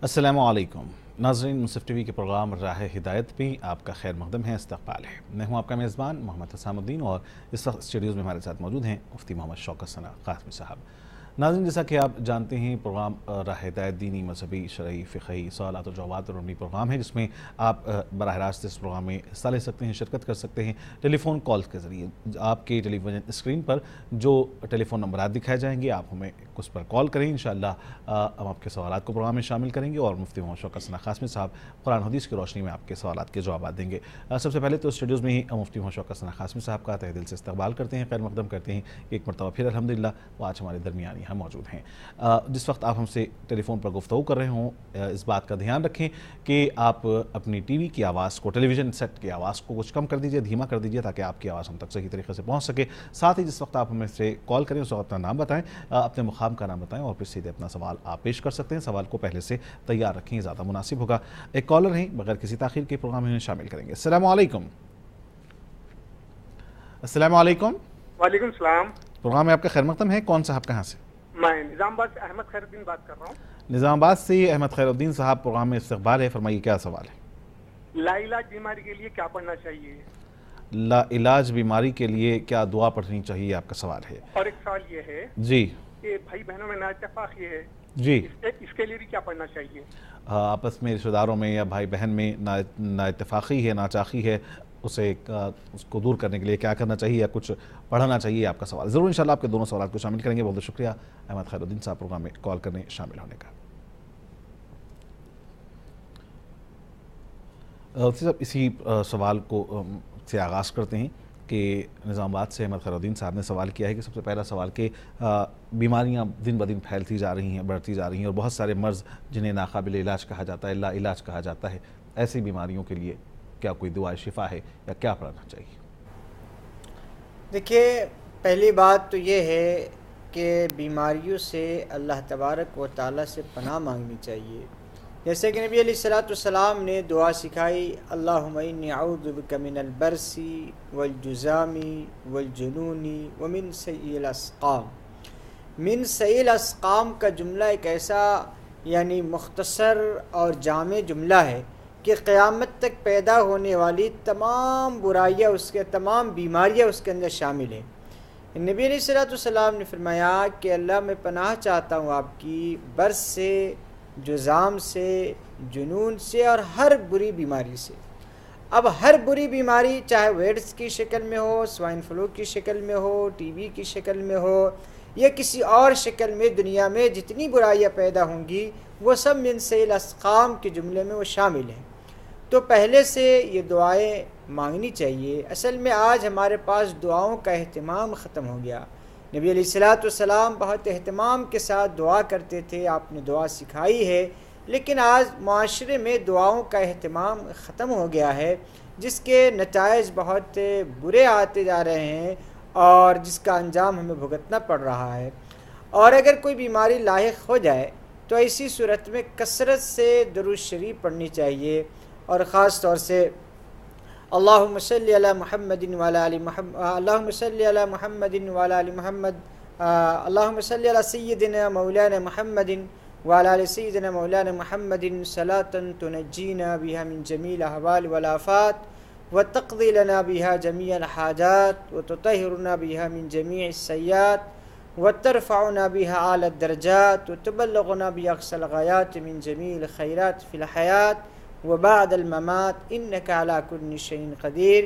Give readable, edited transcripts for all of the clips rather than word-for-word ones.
السلام علیکم ناظرین، منصف ٹی وی کے پروگرام راہ ہدایت میں آپ کا خیر مقدم ہے، استقبال ہے۔ میں ہوں آپ کا میزبان محمد حسام الدین، اور اس وقت اسٹوڈیوز میں ہمارے ساتھ موجود ہیں مفتی محمد شوکت ثنا قاسمی صاحب۔ ناظرین، جیسا کہ آپ جانتے ہیں، پروگرام راہ ہدایت دینی، مذہبی، شرعی، فقہی سوالات و جوابات اور عملی پروگرام ہے، جس میں آپ براہ راست اس پروگرام میں حصہ لے سکتے ہیں، شرکت کر سکتے ہیں ٹیلی فون کالز کے ذریعے۔ آپ کے ٹیلی ویژن اسکرین پر جو ٹیلی فون نمبرات دکھائے جائیں گے، آپ ہمیں اس پر کال کریں، انشاءاللہ ہم آپ کے سوالات کو پروگرام میں شامل کریں گے، اور مفتی محمد شوکت ثنا قاسمی صاحب قرآن حدیث کی روشنی میں آپ کے سوالات کے جوابات دیں گے۔ سب سے پہلے تو اسٹوڈیوز میں ہی مفتی محمد شوکت ثنا قاسمی صاحب کا تہہ دل سے استقبال کرتے ہیں، خیر مقدم کرتے ہیں۔ ایک مرتبہ پھر الحمدللہ وہ آج ہمارے درمیان یہاں موجود ہیں۔ جس وقت آپ ہم سے ٹیلی فون پر گفتگو کر رہے ہوں، اس بات کا دھیان رکھیں کہ آپ اپنی ٹی وی کی آواز کو، ٹیلی ویژن سیٹ کی آواز کو کچھ کم کر دیجئے، دھیما کر دیجئے، تاکہ آپ کی آواز ہم تک صحیح طریقے سے پہنچ سکے۔ ساتھ ہی جس وقت آپ ہمیں سے کال کریں، اس وقت اپنا نام بتائیں، اپنے مقام کا نام بتائیں، اور پھر سیدھے اپنا سوال آپ پیش کر سکتے ہیں۔ سوال کو پہلے سے تیار رکھیں، زیادہ مناسب ہوگا۔ ایک کالر ہیں، بغیر کسی تاخیر کے پروگرام میں شامل کریں گے۔ السلام علیکم۔ السلام علیکم۔ وعلیکم السلام۔ پروگرام میں آپ کا خیر مقدم ہے، کون صاحب کہاں سے؟ میں نظام آباد سے احمد خیر الدین بات کر رہا ہوں۔ نظام آباد سے احمد خیر الدین صاحب، پروگرام میں استقبال ہے، فرمائیے کیا سوال ہے؟ لا علاج بیماری کے لیے کیا پڑھنا چاہیے؟ لا علاج بیماری کے لیے کیا دعا پڑھنی چاہیے، آپ کا سوال ہے۔ اور ایک سوال یہ ہے جی کہ بھائی بہنوں میں نااتفاقی ہے، جی، اس کے لیے بھی کیا پڑھنا چاہیے؟ آپس میں رشتہ داروں میں یا بھائی بہن میں نا اتفاقی ہے، ناچاقی ہے، اس کو دور کرنے کے لیے کیا کرنا چاہیے یا کچھ پڑھنا چاہیے، آپ کا سوال ضرور انشاءاللہ آپ کے دونوں سوالات کو شامل کریں گے۔ بہت بہت شکریہ احمد خیر الدین صاحب پروگرام میں کال کرنے، شامل ہونے کا۔ صاحب اسی سوال کو سے آغاز کرتے ہیں کہ نظام آباد سے احمد خیر الدین صاحب نے سوال کیا ہے کہ سب سے پہلا سوال کہ بیماریاں دن بدن پھیلتی جا رہی ہیں، بڑھتی جا رہی ہیں، اور بہت سارے مرض جنہیں ناقابل علاج کہا جاتا ہے، لا علاج کہا جاتا ہے، ایسی بیماریوں کے لیے کیا کوئی دعائے شفا ہے یا کیا پڑھنا چاہیے؟ دیکھیے، پہلی بات تو یہ ہے کہ بیماریوں سے اللہ تبارک و تعالیٰ سے پناہ مانگنی چاہیے، جیسے کہ نبی علیہ الصلوۃ والسلام نے دعا سکھائی، اللہم انی اعوذ بک من البرص والجذام والجنون ومن سیء الاسقام۔ من سیء الاسقام کا جملہ ایک ایسا مختصر اور جامع جملہ ہے کہ قیامت تک پیدا ہونے والی تمام برائیاں، تمام بیماریاں اس کے اندر شامل ہیں۔ نبی علیہ الصلوۃ والسلام نے فرمایا کہ اللہ میں پناہ چاہتا ہوں آپ کی برص سے، جذام سے، جنون سے، اور ہر بری بیماری سے۔ اب ہر بری بیماری چاہے ویڈس کی شکل میں ہو، سوائن فلو کی شکل میں ہو، ٹی بی کی شکل میں ہو، یا کسی اور شکل میں، دنیا میں جتنی برائیاں پیدا ہوں گی وہ سب من سیء الاسقام کے جملے میں وہ شامل ہیں۔ تو پہلے سے یہ دعائیں مانگنی چاہیے۔ اصل میں آج ہمارے پاس دعاؤں کا اہتمام ختم ہو گیا۔ نبی علیہ الصلوۃ والسلام بہت اہتمام کے ساتھ دعا کرتے تھے، آپ نے دعا سکھائی ہے، لیکن آج معاشرے میں دعاؤں کا اہتمام ختم ہو گیا ہے، جس کے نتائج بہت برے آتے جا رہے ہیں اور جس کا انجام ہمیں بھگتنا پڑ رہا ہے۔ اور اگر کوئی بیماری لاحق ہو جائے تو ایسی صورت میں کثرت سے درود شریف پڑھنی چاہیے، اور خاص طور سے اللہم صلی علی محمد وعلی آل محمد، اللہم صلی علی محمد وعلی آل محمد، اللہم صلی علی سیدنا مولانا محمد وعلی آل سیدنا مولانا محمد صلاۃ تنجینا بها من جمیع الاحوال والآفات وتقضی لنا بها جمیع الحاجات وتطہرنا بها من جمیع السیئات وترفعنا بها اعلی الدرجات وتبلغنا بها اقصى الغایات من جمیع الخیرات فی الحیات وبعد الممات انک علی کل شیء قدیر۔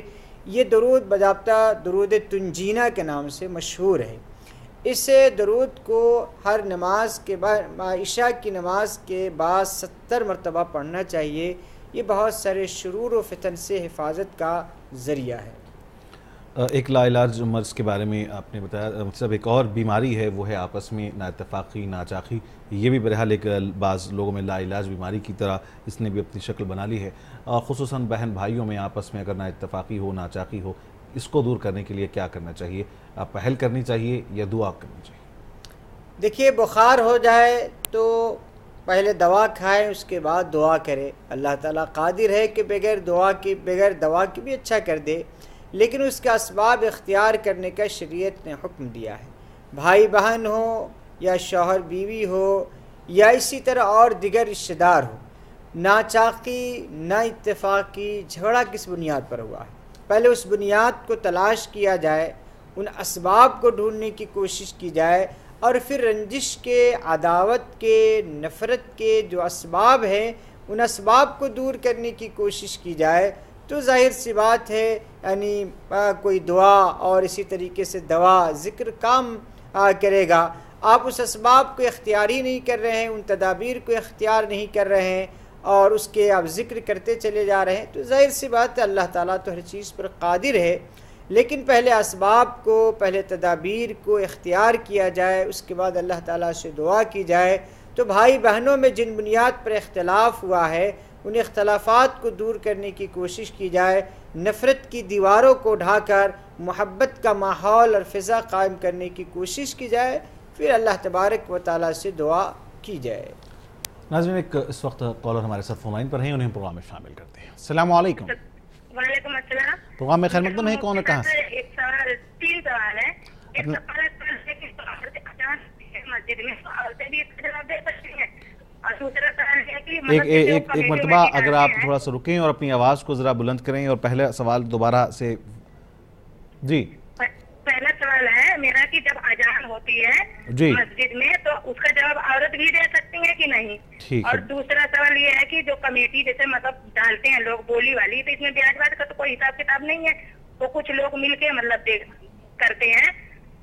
یہ درود باضابطہ درود تنجینا کے نام سے مشہور ہے۔ اس درود کو ہر نماز کے بعد، عشاء کی نماز کے بعد 70 مرتبہ پڑھنا چاہیے۔ یہ بہت سارے شرور و فتن سے حفاظت کا ذریعہ ہے۔ ایک لا علاج مرض کے بارے میں آپ نے بتایا، مطلب ایک اور بیماری ہے، وہ ہے آپس میں نا اتفاقی، ناچاقی۔ یہ بھی بہرحال ایک بعض لوگوں میں لا علاج بیماری کی طرح اس نے بھی اپنی شکل بنا لی ہے، اور خصوصاً بہن بھائیوں میں آپس میں اگر نا اتفاقی ہو، ناچاقی ہو، اس کو دور کرنے کے لیے کیا کرنا چاہیے؟ پہل کرنی چاہیے یا دعا کرنی چاہیے؟ دیکھیے، بخار ہو جائے تو پہلے دوا کھائیں، اس کے بعد دعا کرے۔ اللہ تعالیٰ قادر ہے کہ بغیر دوا کے بھی اچھا کر دے، لیکن اس کا اسباب اختیار کرنے کا شریعت نے حکم دیا ہے۔ بھائی بہن ہو یا شوہر بیوی ہو یا اسی طرح اور دیگر رشتہ دار ہو، ناچاقی نہ اتفاقی جھگڑا کس بنیاد پر ہوا ہے؟ پہلے اس بنیاد کو تلاش کیا جائے، ان اسباب کو ڈھونڈنے کی کوشش کی جائے، اور پھر رنجش کے، عداوت کے، نفرت کے جو اسباب ہیں ان اسباب کو دور کرنے کی کوشش کی جائے، تو ظاہر سی بات ہے یعنی کوئی دعا اور اسی طریقے سے دوا ذکر کام کرے گا۔ آپ اس اسباب کو اختیار ہی نہیں کر رہے ہیں، ان تدابیر کو اختیار نہیں کر رہے ہیں اور اس کے آپ ذکر کرتے چلے جا رہے ہیں، تو ظاہر سی بات ہے اللہ تعالیٰ تو ہر چیز پر قادر ہے، لیکن پہلے اسباب کو، پہلے تدابیر کو اختیار کیا جائے، اس کے بعد اللہ تعالیٰ سے دعا کی جائے۔ تو بھائی بہنوں میں جن بنیاد پر اختلاف ہوا ہے ان اختلافات کو دور کرنے کی کوشش کی جائے، نفرت کی دیواروں کو ڈھا کر محبت کا ماحول اور فضا قائم کرنے کی کوشش کی جائے، پھر اللہ تبارک و تعالیٰ سے دعا کی جائے۔ ناظرین، ایک اس وقت کالر ہمارے ساتھ فون لائن پر ہیں، انہیں پروگرام میں شامل کرتے ہیں۔ السلام علیکم۔ وعلیکم السلام۔ پروگرام میں خیر مقدم ہے، کون اور کہاں سے؟ ایک سوال، 3 سوال ہے۔ ایک سوال ہے کہ مسجد میں عورتیں بھی اس کا جواب دے سکتی ہیں، اور دوسرا سوال ہے کہ ایک مرتبہ اگر آپ تھوڑا سا رکیں اور اپنی آواز کو ذرا بلند کریں، اور پہلا سوال دوبارہ سے۔ جی، پہلا سوال ہے میرا کہ جب اذان ہوتی ہے مسجد میں تو اس کا جواب عورت بھی دے سکتی ہے کہ نہیں؟ ٹھیک ہے۔ اور دوسرا سوال یہ ہے کہ جو کمیٹی جیسے مطلب ڈالتے ہیں لوگ بولی والی، تو اس میں بیاج باز کا تو کوئی حساب کتاب نہیں ہے، تو کچھ لوگ مل کے مطلب کرتے ہیں،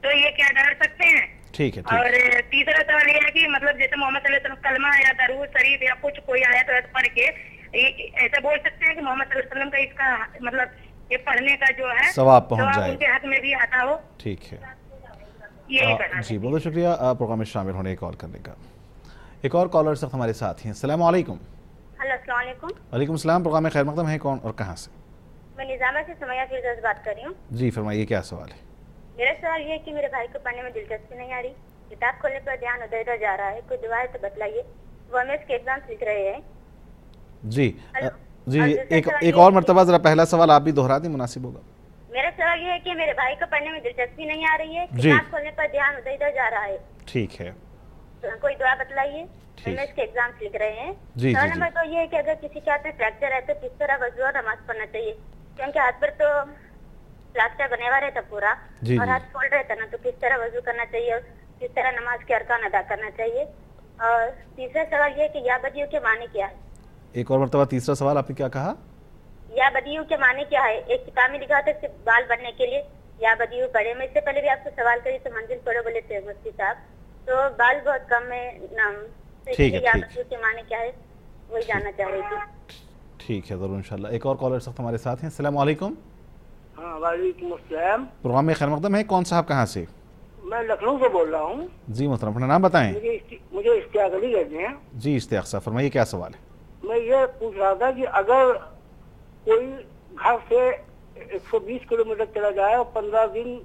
تو یہ کیا ڈال سکتے ہیں؟ ٹھیک ہے۔ اور تیسرا سوال یہ ہے کہ مطلب جیسے محمد صلی اللہ علیہ وسلم کلمہ یا درود شریف یا کچھ کوئی آیت ویت پڑھ کے ایسا بول سکتے ہیں کہ محمد صلی اللہ علیہ وسلم کا اس کا مطلب یہ پڑھنے کا جو ہے ثواب پہنچ جائے، ان کے حق میں بھی آتا ہو؟ ٹھیک ہے یہی جی، بہت شکریہ پروگرام میں شامل ہونے کال کرنے کا۔ ایک اور کالر سخت ہمارے ساتھ ہیں۔ السلام علیکم۔ ہلو، السلام علیکم۔ وعلیکم السلام، پروگرام میں خیر مقدم ہے، کون اور کہاں سے؟ میں نظامہ سے سمیہ فردوس بات کر رہی ہوں۔ جی فرمائیے، کیا سوال ہے؟ میرا سوال یہ ہے کہ میرے بھائی کو پڑھنے میں دلچسپی نہیں آ رہی، کتاب کھولنے پر دھیان ادھر ادھر جا رہا ہے، کوئی دعا ہے تو بتلائیے، وہ ہمیں اس کے ایگزامس لکھ رہے ہیں۔ جی جی، ایک اور مرتبہ ذرا پہلا سوال آپ بھی دہرا دیں، مناسب ہوگا۔ میرا سوال یہ ہے کہ میرے بھائی کو پڑھنے میں دلچسپی نہیں آ رہی ہے، کتاب کھولنے پر دھیان ادھر ادھر جا رہا ہے۔ ٹھیک ہے، کوئی دعا بتلائیے، ہمیں اس کے ایگزامس لکھ رہے ہیں۔ سوال نمبر 2 یہ ہے کہ اگر کسی کے ہاتھ میں فریکچر ہے تو کس طرح وضو اور نماز پڑھنا چاہیے؟ کیونکہ ہاتھ پر تو پلاسٹر بنے ہوا رہتا پورا اور ہاتھ فولڈ رہتا نا، تو کس طرح وضو کرنا چاہیے اور کس طرح نماز کے ارکان ادا کرنا چاہیے؟ اور تیسرا سوال یہ ہے کہ یا بدیو کے معنی کیا ہے؟ ایک اور مرتبہ تیسرا سوال آپ نے کیا کہا؟ یا بدیو کے معنی کیا ہے؟ ایک کتاب میں لکھا تھا کہ بال بننے کے لیے یا بدیو پڑھے، میں اس سے پہلے بھی آپ سے سوال کری تو منزل پڑھو بولے تھے مفتی صاحب، تو بال بہت کم ہے نام، یا بدیو کے معنی کیا ہے وہی جاننا چاہ رہی تھی۔ ٹھیک ہے، ضرور انشاءاللہ۔ ایک اور کالر سخت ہمارے ساتھ ہیں۔ السلام علیکم۔ ہاں، وعلیکم السلام۔ پروگرام میں خیر مقدم ہے، کون صاحب کہاں سے؟ میں لکھنؤ سے بول رہا ہوں۔ جی محترم، اپنا نام بتائیں۔ مجھے اشتیاق علی کہتے ہیں۔ جی اشتیاق صاحب، فرمائیے کیا سوال ہے؟ میں یہ پوچھ رہا تھا کہ اگر کوئی گھر سے 120 کلومیٹر چلا جائے اور 15 دن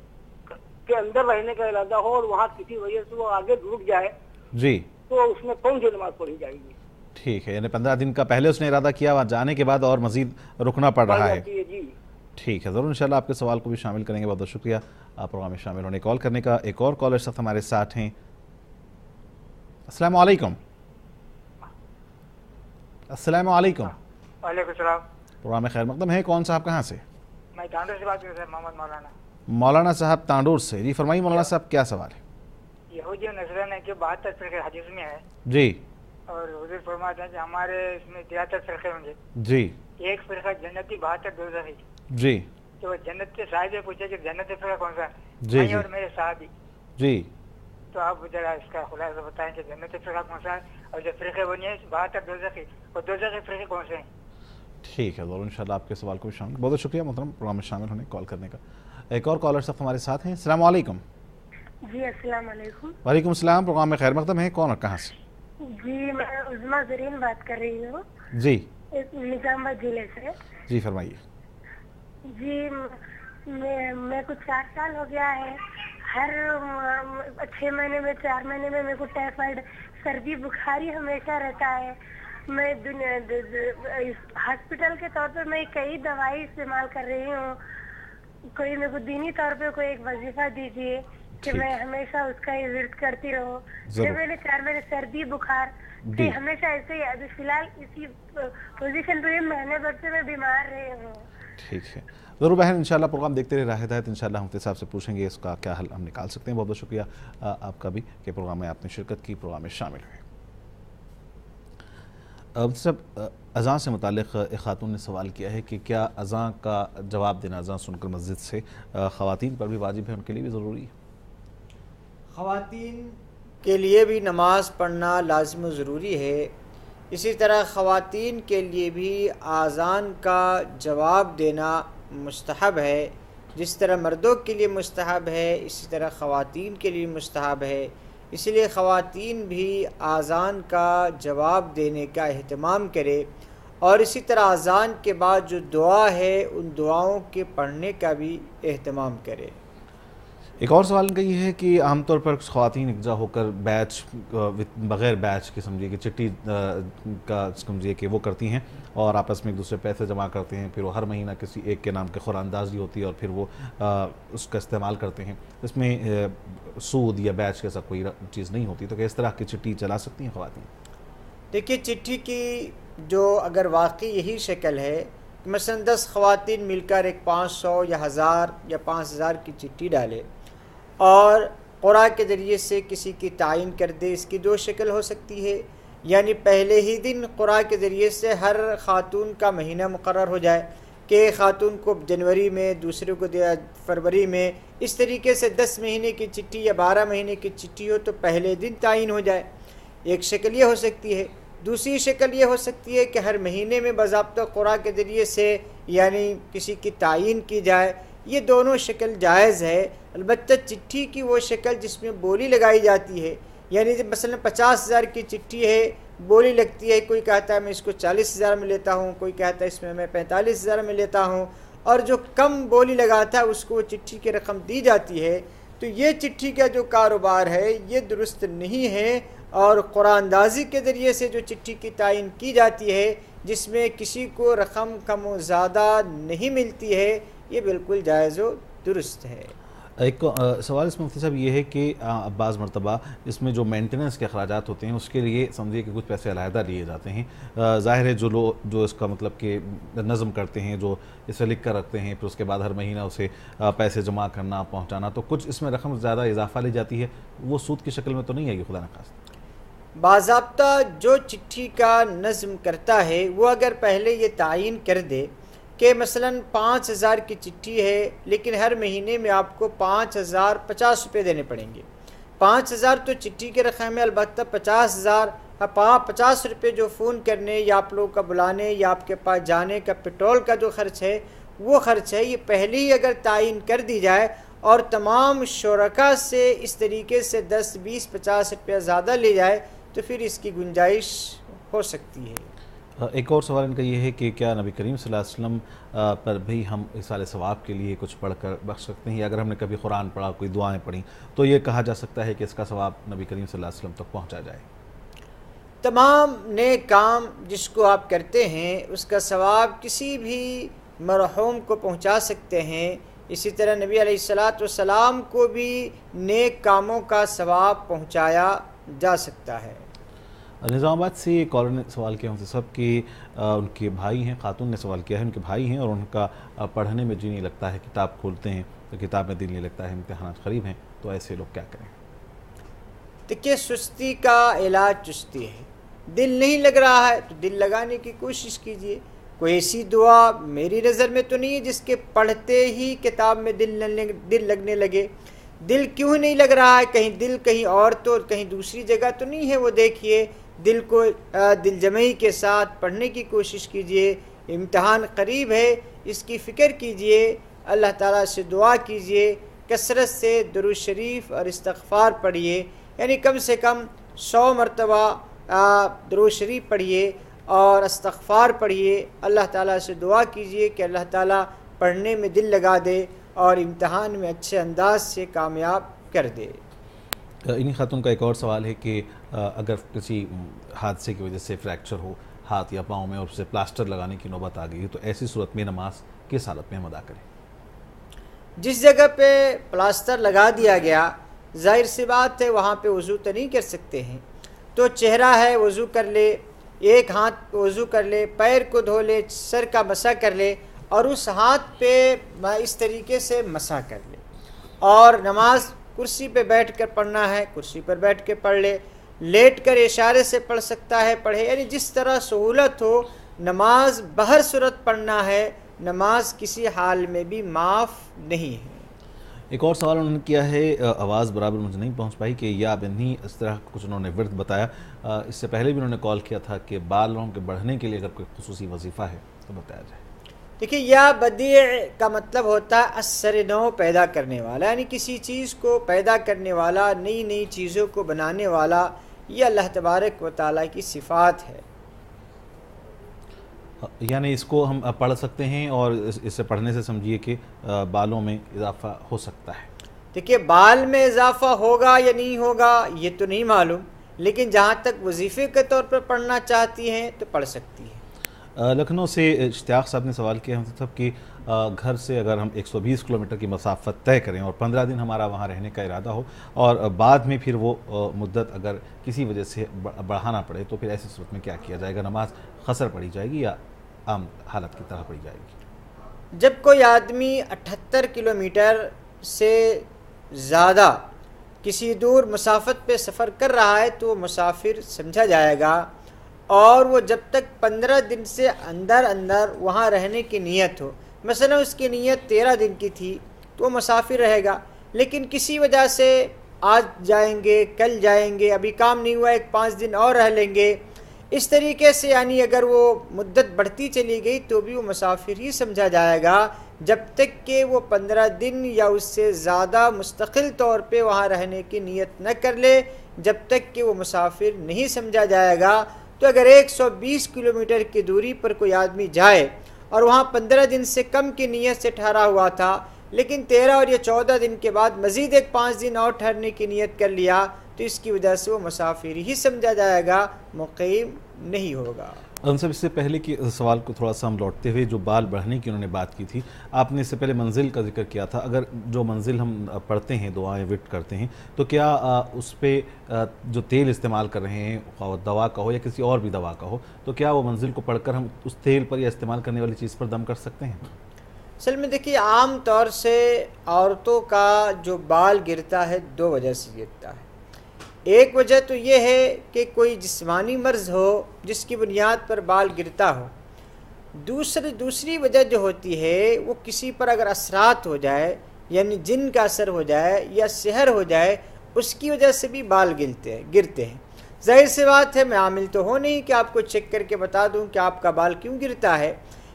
کے اندر رہنے کا ارادہ ہو اور وہاں کسی وجہ سے وہ آگے رک جائے جی، تو اس میں کون سی نماز پڑھی جائے گی؟ ٹھیک ہے، یعنی 15 دن کا پہلے اس نے ارادہ کیا، وہاں جانے کے بعد اور مزید رکنا پڑ رہا ہے۔ جی ٹھیک ہے، ضرور انشاءاللہ آپ کے سوال کو بھی شامل کریں گے۔ بہت بہت شکریہ آپ پروگرام میں شامل ہونے کال کرنے کا۔ ایک اور کالر سخت ہمارے ساتھ ہیں۔ السلام علیکم۔ السلام علیکم۔ وعلیکم السلام۔ پروگرام میں خیر مقدم ہے، کون صاحب کہاں سے؟ میں تانڈور سے بات کر رہا ہوں، محمد مولانا۔ مولانا صاحب تانڈور سے، جی فرمائیے مولانا صاحب کیا سوال ہے؟ یہودی و نصران ہے کہ 72 فرقے حدیث میں ہے، جی، اور حضور فرماتے ہیں کہ ہمارے اس میں 73 فرقے ہوں گے، جی ایک فرقہ جنتی 72 دوزخی۔ جی تو وہ جنت کے صاحب سے پوچھے کہ جنت فرقہ کون سا ہے؟ جی میں اور میرے صحابی۔ جی، تو آپ ذرا اس کا خلاصہ بتائیں کہ جنت فرقہ کون سا ہے، اور جو فرقے بنی ہے 72 دوزخی، اور دوزخی فرقے کون سے ہیں؟ ٹھیک ہے، ضرور انشاءاللہ آپ کے سوال کو بھی شامل۔ بہت بہت شکریہ محترم پروگرام میں شامل ہونے کال کرنے کا۔ ایک اور کالر صاحب ہمارے ساتھ ہیں۔ السلام علیکم۔ جی السلام علیکم۔ وعلیکم السلام، پروگرام میں خیر مقدم ہے، کون اور کہاں سے؟ جی میں عظمیٰ زرین بات کر رہی ہوں، جی نظام آباد ضلع سے۔ جی فرمائیے۔ جی میں کو 4 سال ہو گیا ہے، ہر 6 مہینے میں 4 مہینے میں میرے کو ٹائیفائڈ سردی بخاری ہمیشہ رہتا ہے۔ میں ہاسپٹل کے طور پہ میں کئی دوائی استعمال کر رہی ہوں، کوئی میرے کو دینی طور پہ کوئی ایک وظیفہ دیجیے کہ میں ہمیشہ اس کا ہی ورد کرتی رہوں. میں نے 4 مہینے سردی بخار کہ ہمیشہ ایسے ہی ابھی فی الحال اسی پوزیشن پہ مہینے بھر سے میں بیمار رہی ہوں. ٹھیک ہے ضرور بہن انشاءاللہ پروگرام دیکھتے رہے راہ ہدایت. انشاءاللہ مفتی صاحب سے پوچھیں گے اس کا کیا حل ہم نکال سکتے ہیں. بہت بہت شکریہ آپ کا بھی کہ پروگرام میں آپ نے شرکت کی, پروگرام میں شامل ہوئے. صاحب اذان سے متعلق ایک خاتون نے سوال کیا ہے کہ کیا اذان کا جواب دینا اذان سن کر مسجد سے خواتین پر بھی واجب ہے, ان کے لیے بھی ضروری ہے؟ خواتین کے لیے بھی نماز پڑھنا لازم و ضروری ہے. اسی طرح خواتین کے لیے بھی اذان کا جواب دینا مستحب ہے. جس طرح مردوں کے لیے مستحب ہے اسی طرح خواتین کے لیے مستحب ہے. اس لیے خواتین بھی اذان کا جواب دینے کا اہتمام کرے اور اسی طرح اذان کے بعد جو دعا ہے ان دعاؤں کے پڑھنے کا بھی اہتمام کرے. ایک اور سوال ان کا یہ ہے کہ عام طور پر خواتین یکجا ہو کر بیچ بغیر بیچ کے سمجھیے کہ چٹھی کا سمجھیے کہ وہ کرتی ہیں اور آپس میں ایک دوسرے پیسے جمع کرتے ہیں, پھر وہ ہر مہینہ کسی ایک کے نام کے قراندازی ہوتی ہے اور پھر وہ اس کا استعمال کرتے ہیں. اس میں سود یا بیچ جیسا کوئی چیز نہیں ہوتی, تو کہ اس طرح کی چٹھی چلا سکتی ہیں خواتین؟ دیکھیے چٹھی کی جو اگر واقعی یہی شکل ہے مثلا 10 خواتین مل کر ایک 500 یا 1000 یا 5000 کی چٹھی ڈالے اور قرعہ کے ذریعے سے کسی کی تعین کر دے, اس کی 2 شکل ہو سکتی ہے. یعنی پہلے ہی دن قرعہ کے ذریعے سے ہر خاتون کا مہینہ مقرر ہو جائے کہ خاتون کو جنوری میں, دوسرے کو فروری میں, اس طریقے سے 10 مہینے کی چٹھی یا 12 مہینے کی چٹھی ہو تو پہلے دن تعین ہو جائے. ایک شکل یہ ہو سکتی ہے. دوسری شکل یہ ہو سکتی ہے کہ ہر مہینے میں باضابطہ قرعہ کے ذریعے سے یعنی کسی کی تعین کی جائے. یہ دونوں شکل جائز ہے. البتہ چٹھی کی وہ شکل جس میں بولی لگائی جاتی ہے, یعنی جب مثلا 50,000 کی چٹھی ہے, بولی لگتی ہے, کوئی کہتا ہے میں اس کو 40,000 میں لیتا ہوں, کوئی کہتا ہے اس میں 45,000 میں لیتا ہوں, اور جو کم بولی لگاتا ہے اس کو وہ چٹھی کی رقم دی جاتی ہے. تو یہ چٹھی کا جو کاروبار ہے یہ درست نہیں ہے. اور قرآن اندازی کے ذریعے سے جو چٹھی کی تعین کی جاتی ہے جس میں کسی کو رقم کم و زیادہ نہیں ملتی ہے, یہ بالکل جائز و درست ہے. ایک سوال اس میں مفتی صاحب یہ ہے کہ بعض مرتبہ اس میں جو مینٹیننس کے اخراجات ہوتے ہیں اس کے لیے سمجھیے کہ کچھ پیسے علیحدہ لیے جاتے ہیں. ظاہر ہے جو اس کا مطلب کہ نظم کرتے ہیں, جو اسے لکھ کر رکھتے ہیں, پھر اس کے بعد ہر مہینہ اسے پیسے جمع کرنا پہنچانا, تو کچھ اس میں رقم زیادہ اضافہ لی جاتی ہے. وہ سود کی شکل میں تو نہیں آئے گی خدا نخواستہ؟ باضابطہ جو چٹھی کا نظم کرتا ہے وہ اگر پہلے یہ تعین کر دے کہ مثلا 5,000 کی چٹھی ہے لیکن ہر مہینے میں آپ کو 5,050 روپے دینے پڑیں گے. 5,000 تو چٹھی کے رقم ہے, البتہ 50 روپے جو فون کرنے یا آپ لوگوں کا بلانے یا آپ کے پاس جانے کا پیٹرول کا جو خرچ ہے وہ خرچ ہے. یہ پہلے ہی اگر تعین کر دی جائے اور تمام شرکاء سے اس طریقے سے 10, 20, 50 روپیہ زیادہ لے جائے تو پھر اس کی گنجائش ہو سکتی ہے. ایک اور سوال ان کا یہ ہے کہ کیا نبی کریم صلی اللہ علیہ وسلم پر بھی ہم اِیصال ثواب کے لیے کچھ پڑھ کر بخش سکتے ہیں, یا اگر ہم نے کبھی قرآن پڑھا, کوئی دعائیں پڑھیں, تو یہ کہا جا سکتا ہے کہ اس کا ثواب نبی کریم صلی اللہ علیہ وسلم تک پہنچا جائے؟ تمام نیک کام جس کو آپ کرتے ہیں اس کا ثواب کسی بھی مرحوم کو پہنچا سکتے ہیں. اسی طرح نبی علیہ السلام کو بھی نیک کاموں کا ثواب پہنچایا جا سکتا ہے. نظام آباد سے ایک اور نے سوال کیا ان سے سب کہ ان کے بھائی ہیں, خاتون نے سوال کیا ہے, ان کے بھائی ہیں اور ان کا پڑھنے میں جی نہیں لگتا ہے, کتاب کھولتے ہیں تو کتاب میں دل نہیں لگتا ہے, امتحانات قریب ہیں, تو ایسے لوگ کیا کریں؟ دیکھیے سستی کا علاج چستی ہے. دل نہیں لگ رہا ہے تو دل لگانے کی کوشش کیجیے. کوئی ایسی دعا میری نظر میں تو نہیں ہے جس کے پڑھتے ہی کتاب میں دل لگنے لگے. دل کیوں نہیں لگ رہا ہے؟ کہیں دل کہیں اور تو کہیں دوسری جگہ تو نہیں ہے. وہ دیکھیے دل کو دل جمعی کے ساتھ پڑھنے کی کوشش کیجیے. امتحان قریب ہے, اس کی فکر کیجیے, اللہ تعالیٰ سے دعا کیجیے, کثرت سے درود شریف اور استغفار پڑھیے. یعنی کم سے کم 100 مرتبہ درود شریف پڑھیے اور استغفار پڑھیے. اللہ تعالیٰ سے دعا کیجیے کہ اللہ تعالیٰ پڑھنے میں دل لگا دے اور امتحان میں اچھے انداز سے کامیاب کر دے. انہی خاتون کا ایک اور سوال ہے کہ اگر کسی حادثے کی وجہ سے فریکچر ہو ہاتھ یا پاؤں میں اور اسے پلاسٹر لگانے کی نوبت آ گئی ہے, تو ایسی صورت میں نماز کس حالت میں ہم ادا کریں؟ جس جگہ پہ پلاسٹر لگا دیا گیا ظاہر سی بات ہے وہاں پہ وضو تو نہیں کر سکتے ہیں، تو چہرہ ہے وضو کر لے، ایک ہاتھ وضو کر لے، پیر کو دھو لے، سر کا مسح کر لے اور اس ہاتھ پہ اس طریقے سے مسح کر لے، اور نماز کرسی پہ بیٹھ کر پڑھنا ہے کرسی پر بیٹھ کے پڑھ لے، لیٹ کر اشارے سے پڑھ سکتا ہے پڑھے، یعنی جس طرح سہولت ہو، نماز بہر صورت پڑھنا ہے، نماز کسی حال میں بھی معاف نہیں ہے۔ ایک اور سوال انہوں نے کیا ہے، آواز برابر مجھے نہیں پہنچ پائی کہ یا بنی اس طرح کچھ انہوں نے ورد بتایا، اس سے پہلے بھی انہوں نے کال کیا تھا کہ بالوں کے بڑھنے کے لیے اگر کوئی خصوصی وظیفہ ہے تو بتایا جائے۔ دیکھیے یا بدیع کا مطلب ہوتا ہے اثر نو پیدا کرنے والا، یعنی کسی چیز کو پیدا کرنے والا، نئی نئی چیزوں کو بنانے والا، یہ اللہ تبارک و تعالیٰ کی صفات ہے۔ یعنی اس کو ہم پڑھ سکتے ہیں اور اس سے پڑھنے سے سمجھیے کہ بالوں میں اضافہ ہو سکتا ہے۔ دیکھیے بال میں اضافہ ہوگا یا نہیں ہوگا یہ تو نہیں معلوم، لیکن جہاں تک وظیفے کے طور پر پڑھنا چاہتی ہیں تو پڑھ سکتی ہیں۔ لکھنؤ سے اشتیاق صاحب نے سوال کیا صاحب کہ گھر سے اگر ہم 120 کلومیٹر کی مسافت طے کریں اور 15 دن ہمارا وہاں رہنے کا ارادہ ہو اور بعد میں پھر وہ مدت اگر کسی وجہ سے بڑھانا پڑے تو پھر ایسی صورت میں کیا کیا جائے گا؟ نماز قصر پڑھی جائے گی یا عام حالت کی طرح پڑھی جائے گی؟ جب کوئی آدمی 78 کلومیٹر سے زیادہ کسی دور مسافت پہ سفر کر رہا ہے تو وہ مسافر سمجھا جائے گا، اور وہ جب تک 15 دن سے اندر وہاں رہنے کی نیت ہو، مثلا اس کی نیت 13 دن کی تھی تو وہ مسافر رہے گا، لیکن کسی وجہ سے آج جائیں گے کل جائیں گے، ابھی کام نہیں ہوا 5 دن اور رہ لیں گے، اس طریقے سے یعنی اگر وہ مدت بڑھتی چلی گئی تو بھی وہ مسافر ہی سمجھا جائے گا، جب تک کہ وہ 15 دن یا اس سے زیادہ مستقل طور پہ وہاں رہنے کی نیت نہ کر لے، جب تک کہ وہ مسافر نہیں سمجھا جائے گا۔ تو اگر 120 کلومیٹر کی دوری پر کوئی آدمی جائے اور وہاں 15 دن سے کم کی نیت سے ٹھہرا ہوا تھا، لیکن 13 اور یا 14 دن کے بعد مزید 5 دن اور ٹھہرنے کی نیت کر لیا تو اس کی وجہ سے وہ مسافر ہی سمجھا جائے گا، مقیم نہیں ہوگا۔ ان سے اس سے پہلے کی سوال کو تھوڑا سا ہم لوٹتے ہوئے جو بال بڑھنے کی انہوں نے بات کی تھی، آپ نے اس سے پہلے منزل کا ذکر کیا تھا، اگر جو منزل ہم پڑھتے ہیں دعائیں وٹ کرتے ہیں تو کیا اس پہ جو تیل استعمال کر رہے ہیں دوا کا ہو یا کسی اور بھی دوا کا ہو تو کیا وہ منزل کو پڑھ کر ہم اس تیل پر یا استعمال کرنے والی چیز پر دم کر سکتے ہیں؟ اصل میں دیکھیے عام طور سے عورتوں کا جو بال گرتا ہے 2 وجہ سے گرتا ہے۔ ایک وجہ تو یہ ہے کہ کوئی جسمانی مرض ہو جس کی بنیاد پر بال گرتا ہو، دوسری وجہ جو ہوتی ہے وہ کسی پر اگر اثرات ہو جائے، یعنی جن کا اثر ہو جائے یا سحر ہو جائے، اس کی وجہ سے بھی بال گرتے ہیں۔ ظاہر سی بات ہے میں عامل تو ہو نہیں کہ آپ کو چیک کر کے بتا دوں کہ آپ کا بال کیوں گرتا ہے،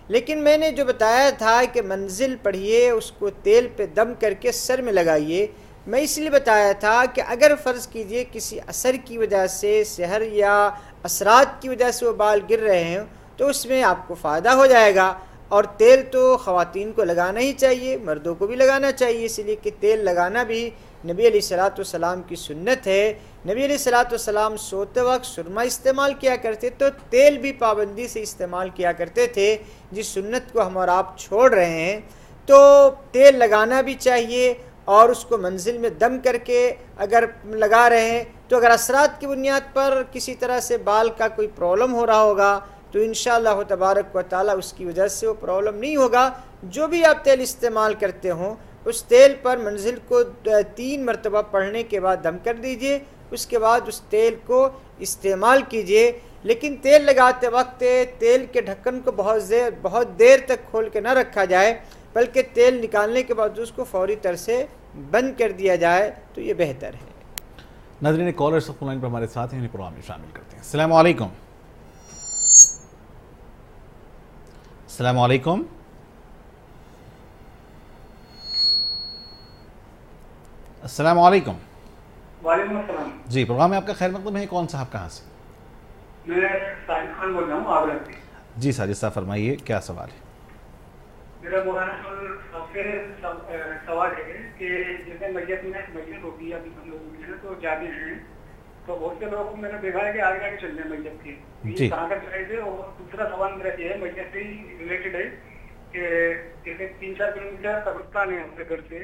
لیکن میں نے جو بتایا تھا کہ منزل پڑھیے، اس کو تیل پہ دم کر کے سر میں لگائیے، میں اس لیے بتایا تھا کہ اگر فرض کیجئے کسی اثر کی وجہ سے، سحر یا اثرات کی وجہ سے وہ بال گر رہے ہیں تو اس میں آپ کو فائدہ ہو جائے گا، اور تیل تو خواتین کو لگانا ہی چاہیے، مردوں کو بھی لگانا چاہیے، اس لیے کہ تیل لگانا بھی نبی علیہ الصلوۃ والسلام کی سنت ہے۔ نبی علیہ الصلوۃ والسلام سوتے وقت سرما استعمال کیا کرتے تو تیل بھی پابندی سے استعمال کیا کرتے تھے، جس سنت کو ہم اور آپ چھوڑ رہے ہیں، تو تیل لگانا بھی چاہیے، اور اس کو منزل میں دم کر کے اگر لگا رہے ہیں تو اگر اثرات کی بنیاد پر کسی طرح سے بال کا کوئی پرابلم ہو رہا ہوگا تو انشاءاللہ تبارک و تعالی اس کی وجہ سے وہ پرابلم نہیں ہوگا۔ جو بھی آپ تیل استعمال کرتے ہوں اس تیل پر منزل کو 3 مرتبہ پڑھنے کے بعد دم کر دیجئے، اس کے بعد اس تیل کو استعمال کیجئے، لیکن تیل لگاتے وقت تیل کے ڈھکن کو بہت دیر تک کھول کے نہ رکھا جائے، بلکہ تیل نکالنے کے بعد اس کو فوری طور سے بند کر دیا جائے تو یہ بہتر ہے۔ ناظرین کالر فون لائن پر ہمارے ساتھ ہیں، انہیں پروگرام میں شامل کرتے ہیں۔ السلام علیکم۔ السلام علیکم۔ السلام علیکم۔ وعلیکم السلام جی، پروگرام میں آپ کا خیر مقدم ہے، کون صاحب کہاں سے؟ میں ساجد خان بول رہا ہوں آگرہ سے۔ جی ساجد صاحب فرمائیے، کیا سوال ہے؟ میرا مولانا آپ سے سوال ہے کہ جیسے میت ہوگی، ابھی ہم لوگ ہیں تو جاتے ہیں تو بہت سے لوگوں کو میں نے دیکھا ہے کہ آگے آگے چل رہے ہیں میت کے، کہاں تک جائے تھے؟ اور دوسرا سوال میرا یہ ہے میت سے ہی ریلیٹڈ ہے کہ جیسے 3-4 کلو میٹر قبرستان ہے ہمارے گھر سے،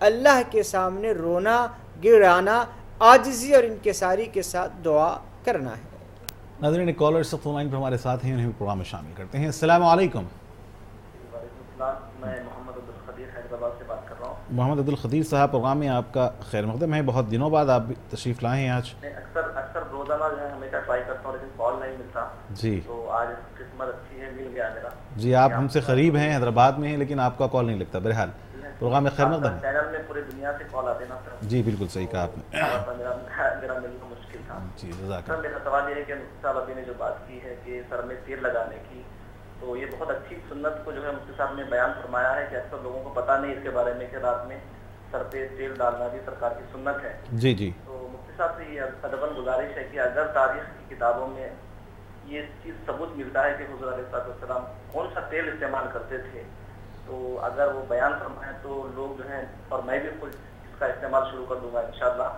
اللہ کے سامنے رونا گرانا عاجزی اور انکساری کے ساتھ دعا کرنا ہے۔ ناظرین کالر اس وقت فون لائن پر ہمارے ساتھ ہیں، انہیں بھی پروگرام میں شامل کرتے ہیں۔ السلام علیکم۔ وعلیکم السلام، میں محمد عبدالقدیر حیدرآباد سے بات کر رہا ہوں۔ محمد عبدالقدیر صاحب، پروگرام میں آپ کا خیر مقدم ہے، بہت دنوں بعد آپ تشریف لائے ہیں آج۔ میں اکثر روزانہ جو ہے ہمیشہ ٹرائی کرتا ہوں لیکن کال نہیں ملتا جی، تو آج قسمت اچھی ہے، مل گیا میرا۔ جی، آپ ہم سے قریب ہیں، حیدرآباد میں ہیں، لیکن آپ کا کال نہیں لگتا۔ بہرحال پروگرام میں خیر مقدم ہے۔ چینل میں پوری دنیا سے کال آتے نا سر۔ جی بالکل صحیح کہا آپ نے۔ میرا ملنا مشکل تھا۔ جی جزاک سر میرا سوال یہ ہے کہ مفتی صاحب ابھی نے جو بات کی ہے کہ سر میں تیل لگانے کی، تو یہ بہت اچھی سنت کو جو ہے مفتی صاحب نے بیان فرمایا ہے کہ اکثر لوگوں کو پتہ نہیں اس کے بارے میں کہ رات میں سر پہ تیل ڈالنا بھی سرکار کی سنت ہے۔ جی جی، تو مفتی صاحب سے یہ ادباً گزارش ہے کہ اگر تاریخ کی کتابوں میں یہ چیز ثبوت ملتا ہے کہ حضور علیہ السلام کون سا تیل استعمال کرتے تھے، تو اگر وہ بیان فرمائیں تو لوگ جو ہیں، اور میں بھی خود اس کا استعمال شروع کر دوں گا انشاءاللہ۔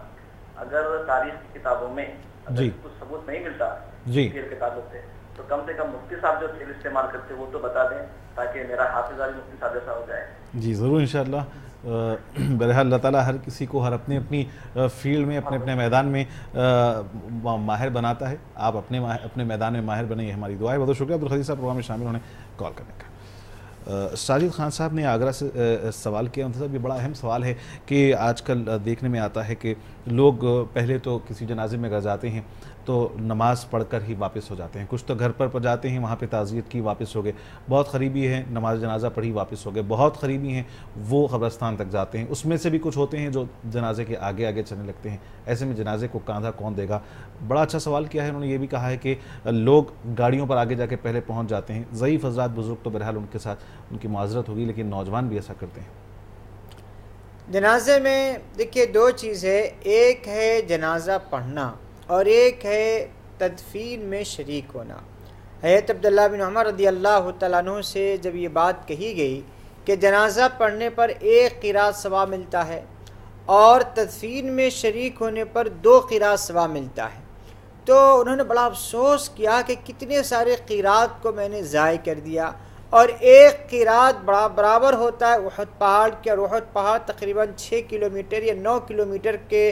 اگر تاریخ کی کتابوں میں اگر کچھ ثبوت نہیں ملتا تیل کے تعلق سے، تو کم سے کم مفتی صاحب جو تیل استعمال کرتے وہ تو بتا دیں تاکہ میرا حافظہ بھی مفتی صاحب جیسا ہو جائے۔ جی ضرور انشاءاللہ۔ بہرحال اللہ تعالیٰ ہر کسی کو ہر اپنی فیلڈ میں اپنے میدان میں ماہر بناتا ہے۔ آپ اپنے میدان میں ماہر بنے، یہ ہماری دعا ہے۔ بہت شکریہ عبدالقدیر صاحب پروگرام میں شامل ہونے کال کرنے کا۔ ساجد خان صاحب نے آگرہ سے سوال کیا، یہ بڑا اہم سوال ہے کہ آج کل دیکھنے میں آتا ہے کہ لوگ پہلے تو کسی جنازے میں اگر جاتے ہیں تو نماز پڑھ کر ہی واپس ہو جاتے ہیں، کچھ تو گھر پر جاتے ہیں، وہاں پہ تعزیت کی واپس ہو گئے، بہت قریبی ہیں نماز جنازہ پڑھی واپس ہو گئے، بہت قریبی ہیں وہ قبرستان تک جاتے ہیں، اس میں سے بھی کچھ ہوتے ہیں جو جنازے کے آگے آگے چلنے لگتے ہیں۔ ایسے میں جنازے کو کاندھا کون دے گا؟ بڑا اچھا سوال کیا ہے انہوں نے۔ یہ بھی کہا ہے کہ لوگ گاڑیوں پر آگے جا کے پہلے پہنچ جاتے ہیں، ضعیف حضرات بزرگ تو بہرحال ان کے ساتھ ان کی معذرت ہوگی، لیکن نوجوان بھی ایسا کرتے ہیں۔ جنازے میں دیکھیے دو چیز ہے، ایک ہے جنازہ پڑھنا اور ایک ہے تدفین میں شریک ہونا۔ حضرت عبداللہ بن عمر رضی اللہ تعالیٰ عنہ سے جب یہ بات کہی گئی کہ جنازہ پڑھنے پر 1 قرات ثواب ملتا ہے اور تدفین میں شریک ہونے پر 2 قرات ثواب ملتا ہے، تو انہوں نے بڑا افسوس کیا کہ کتنے سارے قرات کو میں نے ضائع کر دیا، اور 1 قرات برابر ہوتا ہے احد پہاڑ کے، اور احد پہاڑ تقریباً 6 کلومیٹر یا 9 کلومیٹر کے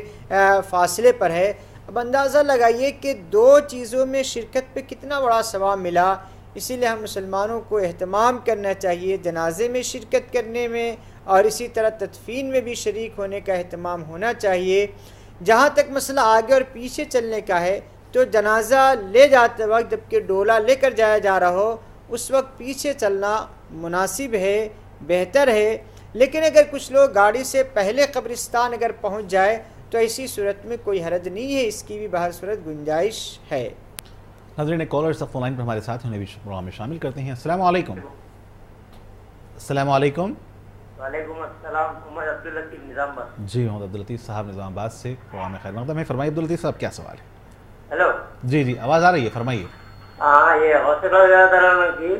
فاصلے پر ہے۔ اب اندازہ لگائیے کہ 2 چیزوں میں شرکت پہ کتنا بڑا ثواب ملا۔ اسی لیے ہم مسلمانوں کو اہتمام کرنا چاہیے جنازے میں شرکت کرنے میں، اور اسی طرح تدفین میں بھی شریک ہونے کا اہتمام ہونا چاہیے۔ جہاں تک مسئلہ آگے اور پیچھے چلنے کا ہے تو جنازہ لے جاتے وقت جبکہ ڈولا لے کر جایا جا رہا ہو اس وقت پیچھے چلنا مناسب ہے، بہتر ہے، لیکن اگر کچھ لوگ گاڑی سے پہلے قبرستان اگر پہنچ جائے تو ایسی صورت میں کوئی حرج نہیں ہے، اس کی بھی بہر صورت گنجائش ہے۔ ناظرین کالر سب فون لائن پر ہمارے ساتھ انہیں بھی پروگرام میں شامل کرتے ہیں۔ السلام علیکم۔ السلام علیکم۔ وعلیکم السلام، محمد عبداللطیف نظام آباد۔ جی محمد عبداللطیف صاحب نظام آباد سے پروگرام میں خیر مقدم ہے۔ فرمائیے عبداللطیف صاحب کیا سوال ہے؟ ہیلو جی جی آواز آ رہی ہے، فرمائیے۔ ہاں، یہ حوصلہ کی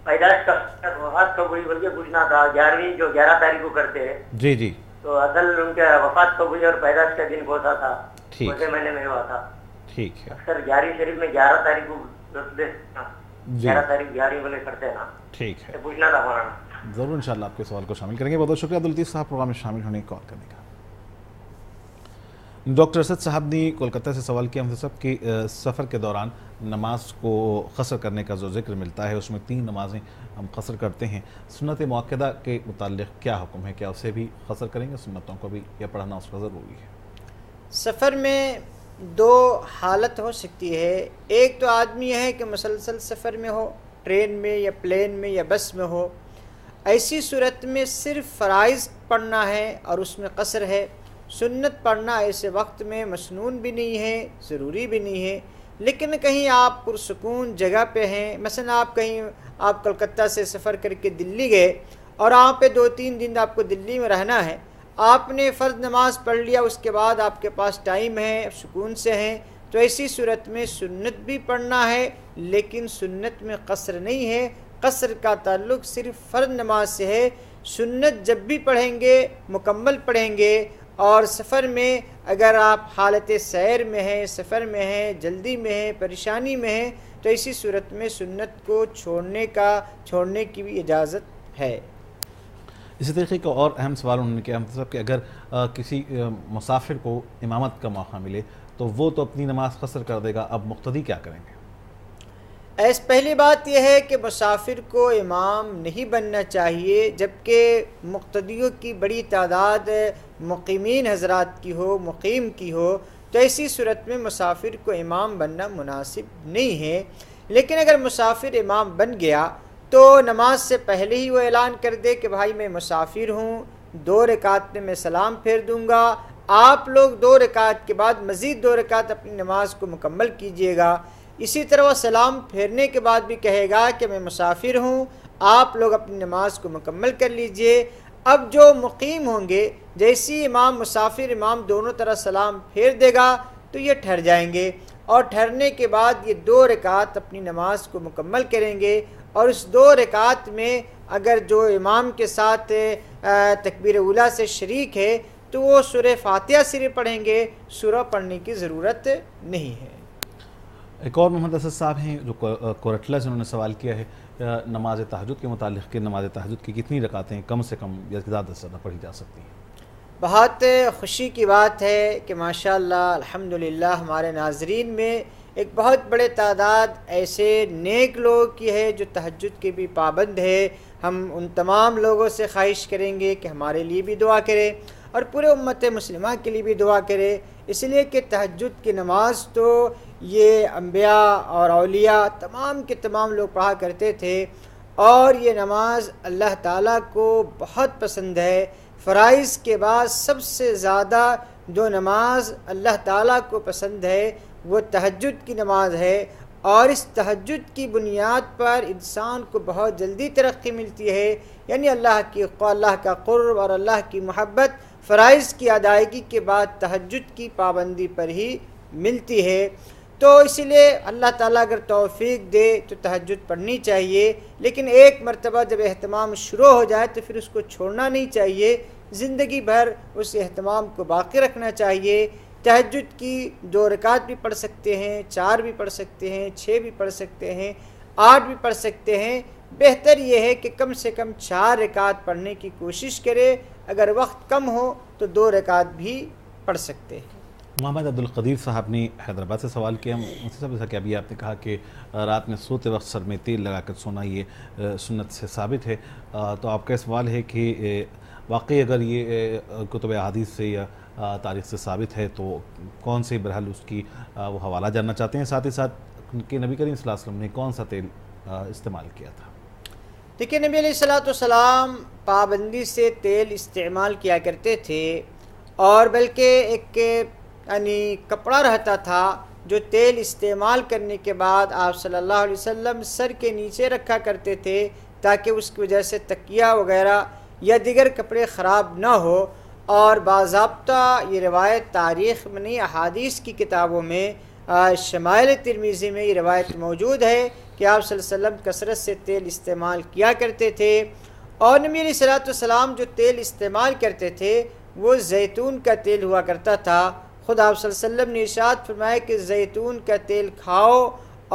پیدائش کا وفات کب ہوئی بلکہ پوچھنا تھا، 11 تاریخ کو کرتے ہیں۔ جی جی، تو اصل ان کے وفات کب ہوئی اور پیدائش کا دن کون سا تھا؟ ٹھیک، کون سے مہینے میں ہوا تھا؟ ٹھیک ہے۔ اکثر 11 شریف میں 11 تاریخ کو 11 تاریخ 11 والے کرتے ہیں نا، ٹھیک ہے، پوچھنا تھا ہمارا۔ ضرور انشاءاللہ آپ کے سوال کو شامل کریں گے۔ بہت بہت شکریہ عبداللطیف صاحب پروگرام میں شامل ہونے کال کرنے کا۔ ڈاکٹر اسد صاحب نے کولکتہ سے سوال کیا ہم سب کہ سفر کے دوران نماز کو قصر کرنے کا جو ذکر ملتا ہے اس میں 3 نمازیں ہم قصر کرتے ہیں، سنت مؤکدہ کے متعلق کیا حکم ہے؟ کیا اسے بھی قصر کریں گے، سنتوں کو بھی، یا پڑھنا اس کا ضروری ہے؟ سفر میں 2 حالت ہو سکتی ہے، ایک تو آدمی ہے کہ مسلسل سفر میں ہو، ٹرین میں یا پلین میں یا بس میں ہو، ایسی صورت میں صرف فرائض پڑھنا ہے اور اس میں قصر ہے۔ سنت پڑھنا ایسے وقت میں مسنون بھی نہیں ہے، ضروری بھی نہیں ہے، لیکن کہیں آپ پرسکون جگہ پہ ہیں، مثلا آپ کلکتہ سے سفر کر کے دلی گئے اور آپ پہ 2-3 دن آپ کو دلی میں رہنا ہے، آپ نے فرض نماز پڑھ لیا، اس کے بعد آپ کے پاس ٹائم ہے، سکون سے ہیں، تو ایسی صورت میں سنت بھی پڑھنا ہے لیکن سنت میں قصر نہیں ہے، قصر کا تعلق صرف فرض نماز سے ہے۔ سنت جب بھی پڑھیں گے مکمل پڑھیں گے، اور سفر میں اگر آپ حالت سیر میں ہیں، سفر میں ہیں، جلدی میں ہیں، پریشانی میں ہیں، تو اسی صورت میں سنت کو چھوڑنے کی بھی اجازت ہے۔ اسی طریقے کا اور اہم سوال انہوں نے کیا مطلب کہ اگر کسی مسافر کو امامت کا موقع ملے تو وہ تو اپنی نماز قصر کر دے گا، اب مقتدی کیا کریں گے؟ پہلی بات یہ ہے کہ مسافر کو امام نہیں بننا چاہیے، جبکہ مقتدیوں کی بڑی تعداد مقیمین حضرات کی ہو، مقیم کی ہو، تو ایسی صورت میں مسافر کو امام بننا مناسب نہیں ہے۔ لیکن اگر مسافر امام بن گیا تو نماز سے پہلے ہی وہ اعلان کر دے کہ بھائی میں مسافر ہوں، 2 رکعت میں میں سلام پھیر دوں گا، آپ لوگ 2 رکعت کے بعد مزید 2 رکعت اپنی نماز کو مکمل کیجئے گا۔ اسی طرح وہ سلام پھیرنے کے بعد بھی کہے گا کہ میں مسافر ہوں، آپ لوگ اپنی نماز کو مکمل کر لیجئے۔ اب جو مقیم ہوں گے، جیسی امام مسافر امام دونوں طرح سلام پھیر دے گا تو یہ ٹھہر جائیں گے، اور ٹھہرنے کے بعد یہ 2 رکعت اپنی نماز کو مکمل کریں گے۔ اور اس 2 رکعت میں اگر جو امام کے ساتھ تکبیر اولیٰ سے شریک ہے تو وہ سورہ فاتحہ صرف پڑھیں گے، سورہ پڑھنے کی ضرورت نہیں ہے۔ ایک اور محمد اسد صاحب ہیں جو کورٹلہ سے انہوں نے سوال کیا ہے نماز تہجد کے متعلق کہ نماز تہجد کی کتنی رکعتیں کم سے کم یا زیادہ سے زیادہ پڑھی جا سکتی ہیں؟ بہت خوشی کی بات ہے کہ ماشاءاللہ الحمدللہ ہمارے ناظرین میں ایک بہت بڑے تعداد ایسے نیک لوگ کی ہے جو تہجد کے بھی پابند ہے۔ ہم ان تمام لوگوں سے خواہش کریں گے کہ ہمارے لیے بھی دعا کرے اور پورے امت مسلمہ کے لیے بھی دعا کرے، اس لیے کہ تہجد کی نماز تو یہ انبیاء اور اولیاء تمام کے تمام لوگ پڑھا کرتے تھے، اور یہ نماز اللہ تعالیٰ کو بہت پسند ہے۔ فرائض کے بعد سب سے زیادہ جو نماز اللہ تعالیٰ کو پسند ہے وہ تہجد کی نماز ہے، اور اس تہجد کی بنیاد پر انسان کو بہت جلدی ترقی ملتی ہے، یعنی اللہ کا قرب اور اللہ کی محبت فرائض کی ادائیگی کے بعد تہجد کی پابندی پر ہی ملتی ہے۔ تو اسی لیے اللہ تعالیٰ اگر توفیق دے تو تہجد پڑھنی چاہیے، لیکن ایک مرتبہ جب اہتمام شروع ہو جائے تو پھر اس کو چھوڑنا نہیں چاہیے، زندگی بھر اس اہتمام کو باقی رکھنا چاہیے۔ تہجد کی 2 رکعت بھی پڑھ سکتے ہیں، 4 بھی پڑھ سکتے ہیں، 6 بھی پڑھ سکتے ہیں، 8 بھی پڑھ سکتے ہیں۔ بہتر یہ ہے کہ کم سے کم 4 رکعت پڑھنے کی کوشش کرے، اگر وقت کم ہو تو 2 رکعت بھی پڑھ سکتے ہیں۔ محمد عبدالقدیر صاحب نے حیدرآباد سے سوال کیا، مفتی صاحب جیسا کہ ابھی آپ نے کہا کہ رات میں سوتے وقت سر میں تیل لگا کر سونا یہ سنت سے ثابت ہے، تو آپ کا سوال ہے کہ واقعی اگر یہ کتب احادیث سے یا تاریخ سے ثابت ہے تو کون سے بہرحال اس کی وہ حوالہ جاننا چاہتے ہیں، ساتھ ہی ساتھ کہ نبی کریم صلی اللہ علیہ وسلم نے کون سا تیل استعمال کیا تھا؟ دیکھیں نبی علیہ السلام پابندی سے تیل استعمال کیا کرتے تھے، اور بلکہ ایک یعنی کپڑا رہتا تھا جو تیل استعمال کرنے کے بعد آپ صلی اللہ علیہ وسلم سر کے نیچے رکھا کرتے تھے تاکہ اس کی وجہ سے تکیہ وغیرہ یا دیگر کپڑے خراب نہ ہو۔ اور باضابطہ یہ روایت تاریخ میں نہیں، احادیث کی کتابوں میں شمائل ترمذی میں یہ روایت موجود ہے کہ آپ صلی اللہ علیہ وسلم کثرت سے تیل استعمال کیا کرتے تھے، اور نبی علیہ السلام جو تیل استعمال کرتے تھے وہ زیتون کا تیل ہوا کرتا تھا۔ خود آپ صلی اللہ علیہ وسلم نے ارشاد فرمایا کہ زیتون کا تیل کھاؤ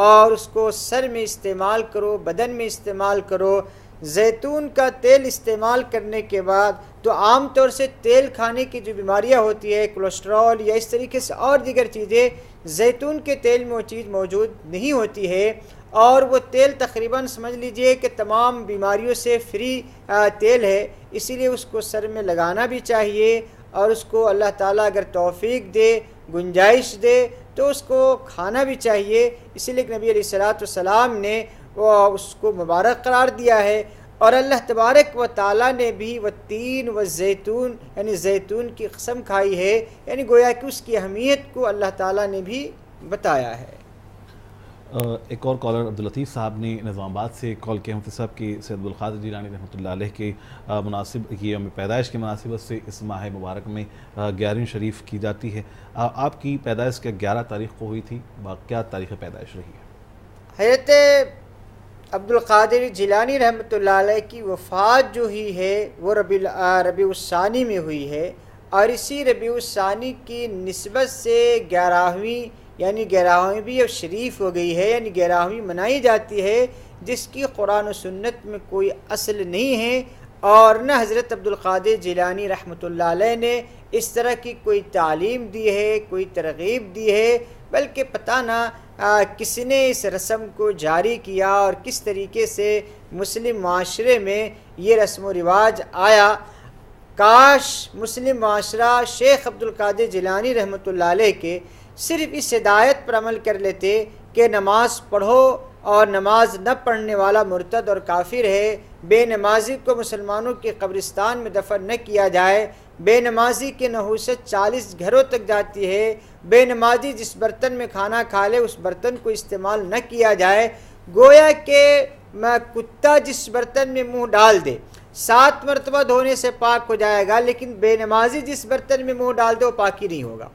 اور اس کو سر میں استعمال کرو، بدن میں استعمال کرو۔ زیتون کا تیل استعمال کرنے کے بعد تو عام طور سے تیل کھانے کی جو بیماریاں ہوتی ہے، کولیسٹرول یا اس طریقے سے اور دیگر چیزیں، زیتون کے تیل میں وہ چیز موجود نہیں ہوتی ہے، اور وہ تیل تقریباً سمجھ لیجئے کہ تمام بیماریوں سے فری تیل ہے، اسی لیے اس کو سر میں لگانا بھی چاہیے، اور اس کو اللہ تعالیٰ اگر توفیق دے، گنجائش دے تو اس کو کھانا بھی چاہیے۔ اسی لیے کہ نبی علیہ السلام نے وہ اس کو مبارک قرار دیا ہے، اور اللہ تبارک و تعالیٰ نے بھی والتین والزیتون یعنی زیتون کی قسم کھائی ہے، یعنی گویا کہ اس کی اہمیت کو اللہ تعالیٰ نے بھی بتایا ہے۔ ایک اور کالر عبداللطیف صاحب نے نظام آباد سے کال کیا، مفتی صاحب کی سید عبدالقادر جیلانی رحمۃ اللہ علیہ کے مناسب یہ یوم پیدائش کی مناسبت سے اس ماہ مبارک میں 11ویں شریف کی جاتی ہے۔ آپ کی پیدائش کیا 11 تاریخ کو ہوئی تھی؟ کیا تاریخ پیدائش رہی ہے؟ حضرت عبدالقادر جیلانی رحمۃ اللہ علیہ کی وفات جو ہوئی ہے وہ ربیع الثانی میں ہوئی ہے، اور اسی ربیع الثانی کی نسبت سے 11ویں یعنی 11ویں بھی اب شریف ہو گئی ہے، یعنی 11ویں منائی جاتی ہے، جس کی قرآن و سنت میں کوئی اصل نہیں ہے۔ اور نہ حضرت عبدالقادر جیلانی رحمۃ اللہ علیہ نے اس طرح کی کوئی تعلیم دی ہے، کوئی ترغیب دی ہے، بلکہ پتہ نہ کس نے اس رسم کو جاری کیا اور کس طریقے سے مسلم معاشرے میں یہ رسم و رواج آیا۔ کاش مسلم معاشرہ شیخ عبدالقادر جیلانی رحمۃ اللہ علیہ کے صرف اس ہدایت پر عمل کر لیتے کہ نماز پڑھو اور نماز نہ پڑھنے والا مرتد اور کافر ہے، بے نمازی کو مسلمانوں کے قبرستان میں دفن نہ کیا جائے، بے نمازی کی نحوست 40 گھروں تک جاتی ہے، بے نمازی جس برتن میں کھانا کھا لے اس برتن کو استعمال نہ کیا جائے، گویا کہ کتا جس برتن میں منہ ڈال دے 7 مرتبہ دھونے سے پاک ہو جائے گا، لیکن بے نمازی جس برتن میں منہ ڈال دے وہ پاک ہی نہیں ہوگا۔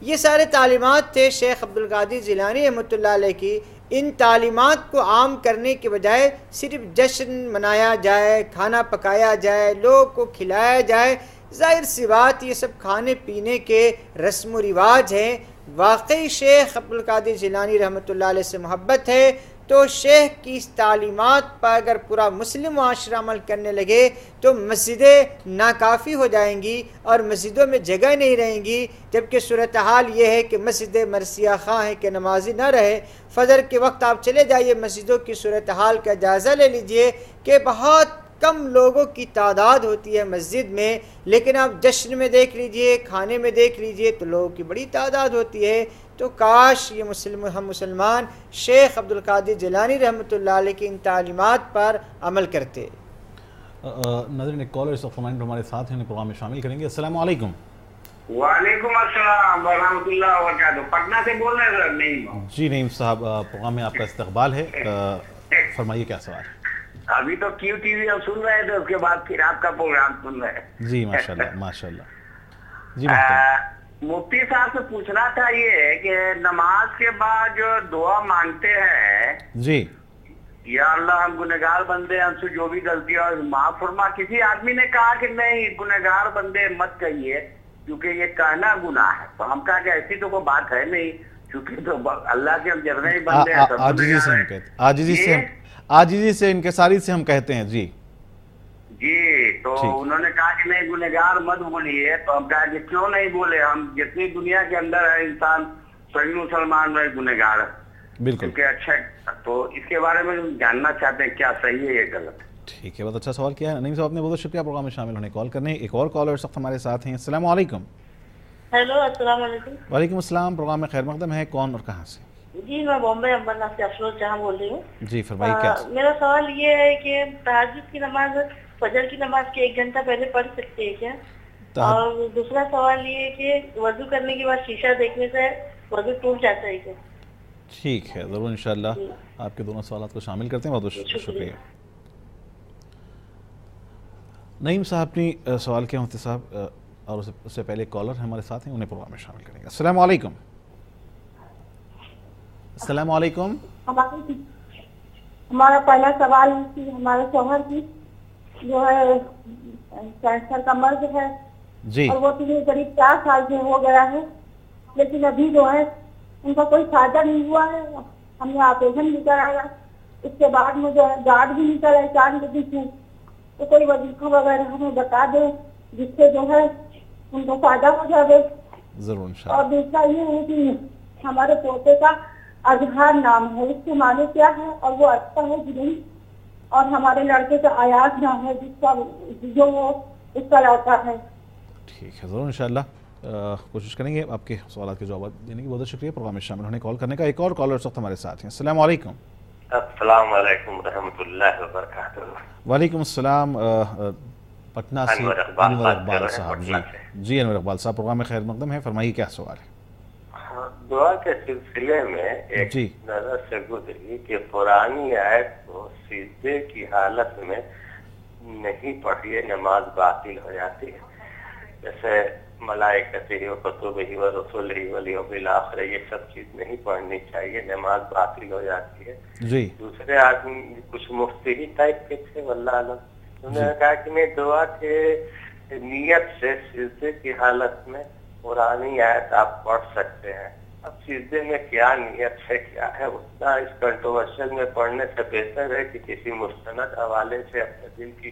یہ سارے تعلیمات تھے شیخ عبدالقادر جیلانی رحمۃ اللہ علیہ کی۔ ان تعلیمات کو عام کرنے کے بجائے صرف جشن منایا جائے، کھانا پکایا جائے، لوگوں کو کھلایا جائے، ظاہر سی بات یہ سب کھانے پینے کے رسم و رواج ہیں۔ واقعی شیخ عبدالقادر جیلانی رحمۃ اللہ علیہ سے محبت ہے تو شیخ کی اس تعلیمات پر اگر پورا مسلم معاشرہ عمل کرنے لگے تو مسجدیں ناکافی ہو جائیں گی اور مسجدوں میں جگہ نہیں رہیں گی، جبکہ صورتحال یہ ہے کہ مسجدیں مرثیہ خواہ ہیں کہ نمازی نہ رہے۔ فجر کے وقت آپ چلے جائیے مسجدوں کی صورتحال کا جائزہ لے لیجئے کہ بہت کم لوگوں کی تعداد ہوتی ہے مسجد میں، لیکن آپ جشن میں دیکھ لیجئے، کھانے میں دیکھ لیجئے تو لوگوں کی بڑی تعداد ہوتی ہے۔ تو کاش یہ ہم مسلمان شیخ عبدالقادر جیلانی رحمۃ اللہ علیہ کی ان تعلیمات پر عمل کرتے۔ ناظرین ایک کالر اس وقت ہمارے ساتھ ہیں، پروگرام میں شامل کریں گے۔ السلام علیکم۔ وعلیکم السلام ورحمۃ اللہ وبرکاتہ۔ پٹنہ سے بول رہے ہیں نعیم جی نعیم صاحب، پروگرام میں آپ کا استقبال ہے، فرمائیے کیا سوال۔ ابھی تو کیو ٹی وی ہم سن رہے تھے، اس کے بعد پھر آپ کا پروگرام سن رہے ہیں۔ جی ماشاءاللہ ماشاءاللہ۔ جی مفتی صاحب سے پوچھنا تھا یہ کہ نماز کے بعد جو دعا مانگتے ہیں، جی یا اللہ ہم گنہگار بندے ہم سے جو بھی غلطی اور معاف فرما، کسی آدمی نے کہا کہ نہیں گنہگار بندے مت کہیے کیونکہ یہ کہنا گناہ ہے، تو ہم کہا کہ ایسی تو کوئی بات ہے نہیں، کیونکہ تو اللہ کے ہم جرنے ہی بندے ہیں۔ عاجزی سے انکساری سے ہم کہتے ہیں۔ جی جی، تو انہوں نے کہا کہ نہیں گنہگار مت بولیے، تو ہم کہا کہ کیوں نہیں بولے، ہم جتنی دنیا کے اندر ہے انسان صحیح مسلمان میں گنہگار ہے بالکل، کیونکہ اچھا، تو اس کے بارے میں جاننا چاہتے ہیں کیا صحیح ہے یہ غلط ہے۔ ٹھیک ہے، بہت اچھا سوال کیا ہے نعیم صاحب نے، بہت شکریہ پروگرام میں شامل ہونے کال کرنے۔ ایک اور کالر اس وقت ہمارے ساتھ ہیں۔ السلام علیکم۔ ہیلو، السلام علیکم۔ وعلیکم السلام، پروگرام میں خیر مقدم ہے، کون اور کہاں سے؟ جی میں بامبے امبرناتھ سے افروز جہاں بول رہی ہوں۔ جی فرمائیے کیا؟ میرا سوال یہ ہے کہ تہجد کی نماز فجر کی نماز کے 1 گھنٹہ پہلے پڑھ سکتے ہیں کیا؟ اور دوسرا سوال یہ ہے کہ وضو کرنے کے بعد شیشہ دیکھنے سے وضو ٹوٹ جاتا ہے کیا؟ ٹھیک ہے، ضرور انشاءاللہ آپ کے دونوں سوالات کو شامل کرتے ہیں، بہت شکریہ۔ نعیم صاحب نے سوال کیا مفتی صاحب، اور اس سے پہلے کالر ہمارے ساتھ ہیں، انہیں پروگرام میں شامل کریں گے۔ السلام علیکم۔ السلام علیکم۔ ہمارا پہلا سوال ہمارے شوہر کی جو ہے کینسر کا مرض ہے جی، اور وہ قریب 4 سال سے ہو گیا ہے، لیکن ابھی جو ہے ان کا کوئی فائدہ نہیں ہوا ہے۔ ہم نے آپریشن بھی کرایا، اس کے بعد مجھے گارڈ بھی نکل ہے 4 بجے سے، تو کوئی وظیفہ وغیرہ ہمیں بتا دے جس سے جو ہے ان کو فائدہ ہو جائے۔ ضرور انشاءاللہ۔ اور دوسرا یہ ہے کہ ہمارے پوتے کا اظہار نام ہے، اس کے معنی کیا ہے اور وہ اچھا ہے کہ نہیں، اور ہمارے لڑکے کا ایاز نام ہے جس کا جو وہ اس کا لڑکا ہے۔ ٹھیک ہے، ضرور انشاءاللہ کوشش کریں گے آپ کے سوالات کے جوابات دینے کی۔ بہت شکریہ پروگرام میں شامل ہونے کال کرنے کا۔ ایک اور کالر اس وقت ہمارے ساتھ ہیں۔ السلام علیکم۔ السلام علیکم ورحمۃ اللہ وبرکاتہ۔ وعلیکم السلام، پٹنہ سے انور اقبال صاحب۔ جی انور اقبال صاحب، پروگرام میں خیر مقدم ہے، فرمائیے کیا سوال ہے؟ دعا کے سلسلے میں ایک نظر سے گزری کہ پرانی آیت کو سجدے کی حالت میں نہیں پڑھیے نماز باطل ہو جاتی ہے، جیسے ملائکتہ و کتبہ و رسلہ والیوم الآخر، یہ سب چیز نہیں پڑھنی چاہیے، نماز باطل ہو جاتی ہے۔ جی دوسرے آدمی کچھ مفتری ٹائپ کے تھے واللہ علم، انہوں نے کہا کہ میں دعا کے نیت سے سجدے کی حالت میں پرانی آیت آپ پڑھ سکتے ہیں۔ اب سجدے میں کیا نیت ہے کیا ہے، اتنا اس کنٹروورشل میں پڑھنے سے بہتر ہے کہ کسی مستند حوالے سے اپنے دل کی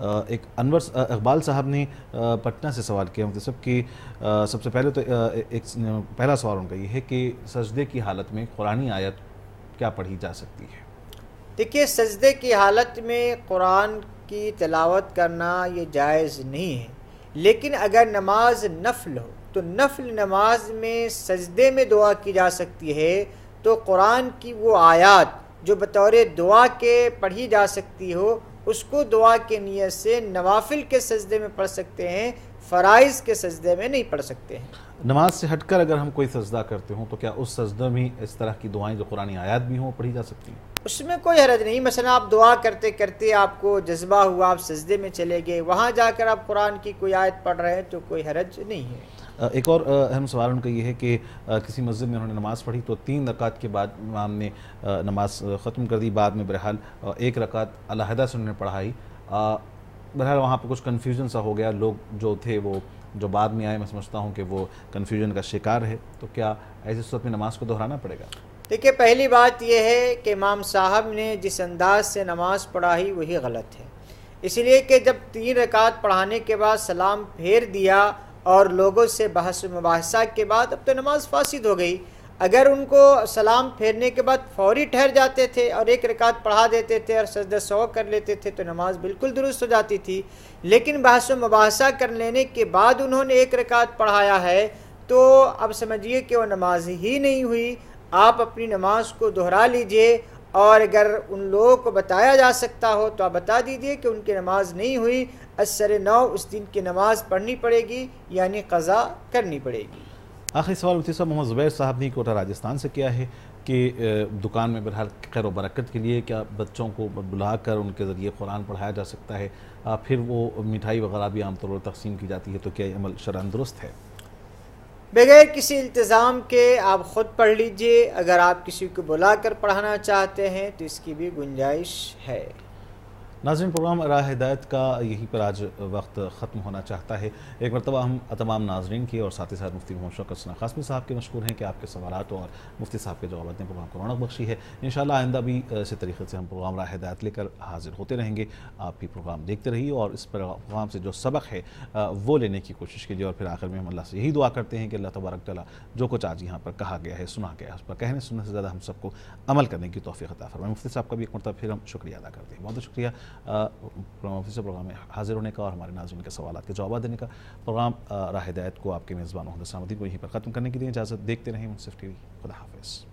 ایک انور اقبال صاحب نے پٹنہ سے سوال کیا مفتی صاحب کہ سب سے پہلے تو ایک پہلا سوال ان کا یہ ہے کہ سجدے کی حالت میں قرآنی آیت کیا پڑھی جا سکتی ہے؟ دیکھیے سجدے کی حالت میں قرآن کی تلاوت کرنا یہ جائز نہیں ہے، لیکن اگر نماز نفل ہو تو نفل نماز میں سجدے میں دعا کی جا سکتی ہے، تو قرآن کی وہ آیات جو بطور دعا کے پڑھی جا سکتی ہو اس کو دعا کے نیت سے نوافل کے سجدے میں پڑھ سکتے ہیں، فرائض کے سجدے میں نہیں پڑھ سکتے ہیں۔ نماز سے ہٹ کر اگر ہم کوئی سجدہ کرتے ہوں تو کیا اس سجدہ میں اس طرح کی دعائیں جو قرآنی آیات بھی ہوں پڑھی جا سکتی ہیں؟ اس میں کوئی حرج نہیں، مثلا آپ دعا کرتے کرتے آپ کو جذبہ ہوا، آپ سجدے میں چلے گئے، وہاں جا کر آپ قرآن کی کوئی آیت پڑھ رہے ہیں تو کوئی حرج نہیں ہے۔ ایک اور اہم سوال ان کا یہ ہے کہ کسی مسجد میں انہوں نے نماز پڑھی تو 3 رکعت کے بعد امام نے نماز ختم کر دی، بعد میں بہرحال 1 رکعت علیحدہ سے انہوں نے پڑھائی، بہرحال وہاں پہ کچھ کنفیوژن سا ہو گیا، لوگ جو تھے وہ جو بعد میں آئے میں سمجھتا ہوں کہ وہ کنفیوژن کا شکار ہے، تو کیا ایسی صورت میں نماز کو دہرانا پڑے گا؟ دیکھیے پہلی بات یہ ہے کہ امام صاحب نے جس انداز سے نماز پڑھائی وہی غلط ہے، اس لیے کہ جب 3 رکعت پڑھانے کے بعد سلام پھیر دیا اور لوگوں سے بحث و مباحثہ کے بعد اب تو نماز فاسد ہو گئی۔ اگر ان کو سلام پھیرنے کے بعد فوری ٹھہر جاتے تھے اور 1 رکعت پڑھا دیتے تھے اور سجدہ سہو کر لیتے تھے تو نماز بالکل درست ہو جاتی تھی، لیکن بحث و مباحثہ کر لینے کے بعد انہوں نے 1 رکعت پڑھایا ہے تو اب سمجھیے کہ وہ نماز ہی نہیں ہوئی۔ آپ اپنی نماز کو دہرا لیجئے، اور اگر ان لوگوں کو بتایا جا سکتا ہو تو آپ بتا دیجئے کہ ان کی نماز نہیں ہوئی، اثر نو اس دن کی نماز پڑھنی پڑے گی، یعنی قضا کرنی پڑے گی۔ آخری سوال مفتی صاحب محمد زبیر صاحب نے کوٹہ راجستھان سے کیا ہے کہ دکان میں بہرحال خیر و برکت کے لیے کیا بچوں کو بلا کر ان کے ذریعے قرآن پڑھایا جا سکتا ہے، پھر وہ مٹھائی وغیرہ بھی عام طور پر تقسیم کی جاتی ہے، تو کیا یہ عمل شرعاً درست ہے؟ بغیر کسی التزام کے آپ خود پڑھ لیجئے، اگر آپ کسی کو بلا کر پڑھانا چاہتے ہیں تو اس کی بھی گنجائش ہے۔ ناظرین پروگرام راہ ہدایت کا یہیں پر آج وقت ختم ہونا چاہتا ہے۔ ایک مرتبہ ہم تمام ناظرین کی اور ساتھ ہی ساتھ مفتی محمد شوکت ثنا قاسمی صاحب کے مشکور ہیں کہ آپ کے سوالات اور مفتی صاحب کے جوابات نے پروگرام کو رونق بخشی ہے۔ انشاءاللہ آئندہ بھی اسی طریقے سے ہم پروگرام راہ ہدایت لے کر حاضر ہوتے رہیں گے۔ آپ بھی پروگرام دیکھتے رہیے اور اس پروگرام سے جو سبق ہے وہ لینے کی کوشش کیجیے، اور پھر آخر میں ہم اللہ سے یہی دعا کرتے ہیں کہ اللہ تبارک تعالیٰ جو کچھ آج یہاں پر کہا گیا ہے، سنا گیا ہے، اس پر کہنے سننے سے زیادہ ہم سب کو عمل کرنے کی توفیق عطا فرمائے۔ مفتی صاحب کا بھی ایک مرتبہ پھر ہم شکریہ ادا کرتے ہیں، بہت شکریہ پروگرام میں حاضر ہونے کا اور ہمارے ناظرین کے سوالات کے جوابات دینے کا۔ پروگرام راہ ہدایت کو آپ کے میزبان محمد حسام الدین کو یہیں پر ختم کرنے کے لیے اجازت، دیکھتے رہیں منصف ٹی وی۔ خدا حافظ۔